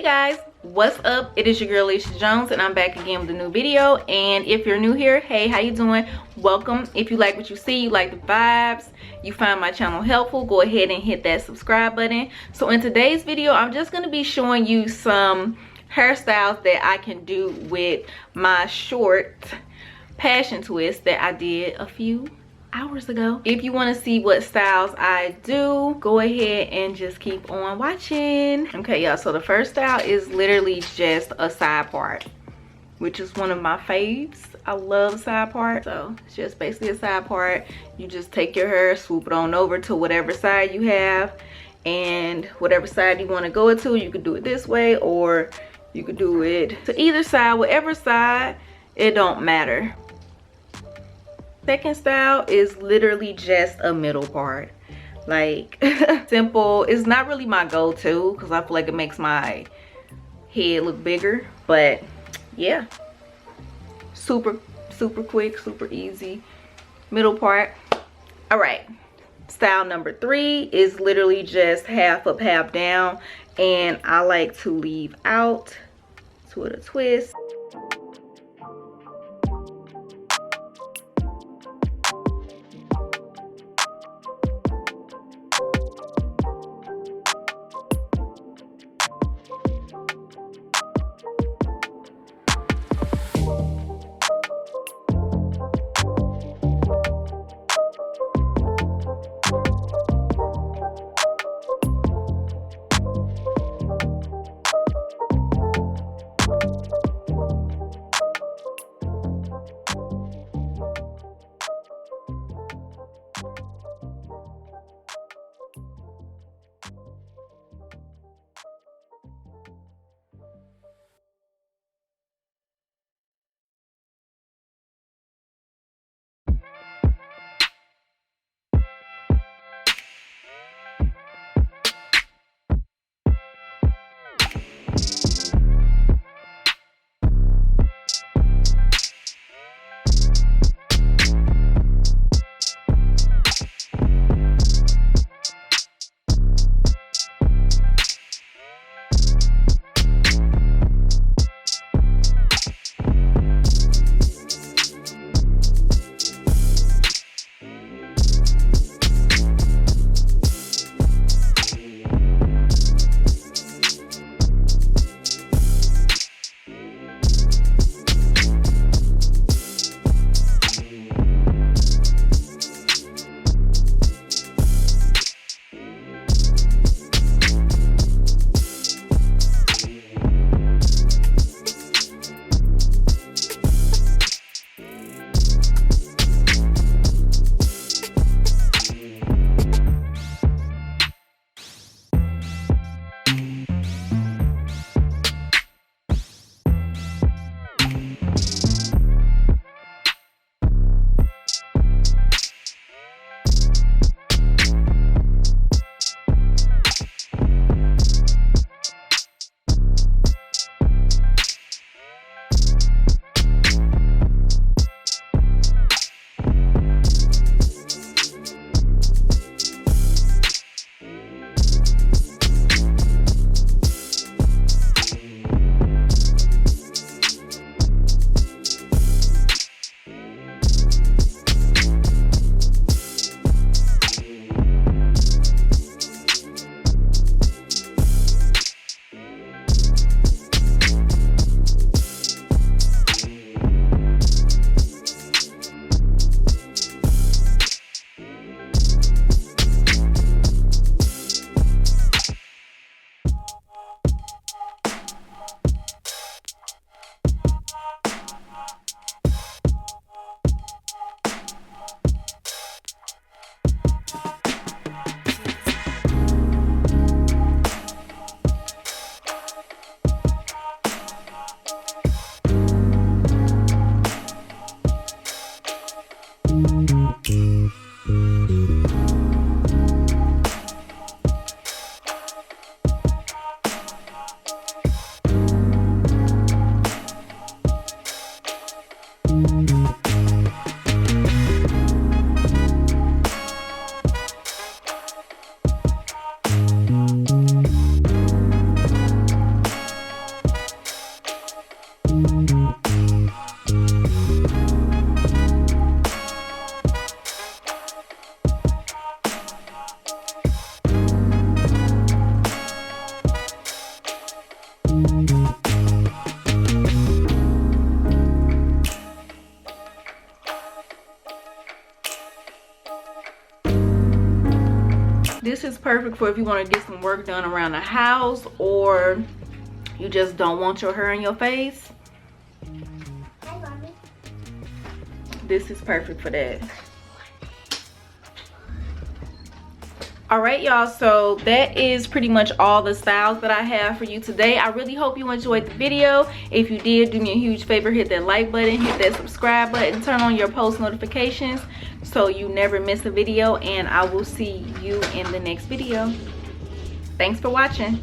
Hey guys, what's up? It is your girl Alicia Jones and I'm back again with a new video. And if you're new here, hey, how you doing? Welcome. If you like what you see, you like the vibes, you find my channel helpful, go ahead and hit that subscribe button. So in today's video, I'm just going to be showing you some hairstyles that I can do with my short passion twist that I did a few hours ago. If you want to see what styles I do, go ahead and just keep on watching. Okay y'all, so the first style is literally just a side part, which is one of my faves. I love side part. So it's just basically a side part. You just take your hair, swoop it on over to whatever side you have, and whatever side you want to go to, you could do it this way or you could do it to either side, whatever side, it don't matter. Second style is literally just a middle part, like simple. It's not really my go-to because I feel like it makes my head look bigger, but yeah, super quick, super easy middle part. All right, style number 3 is literally just half up, half down, and I like to leave out to a twist. perfect for if you want to get some work done around the house, or you just don't want your hair in your face. Hi, Mommy. This is perfect for that. All right, y'all, so that is pretty much all the styles that I have for you today. I really hope you enjoyed the video. If you did, do me a huge favor, hit that like button, hit that subscribe button, turn on your post notifications so you never miss a video, and I will see you in the next video. Thanks for watching.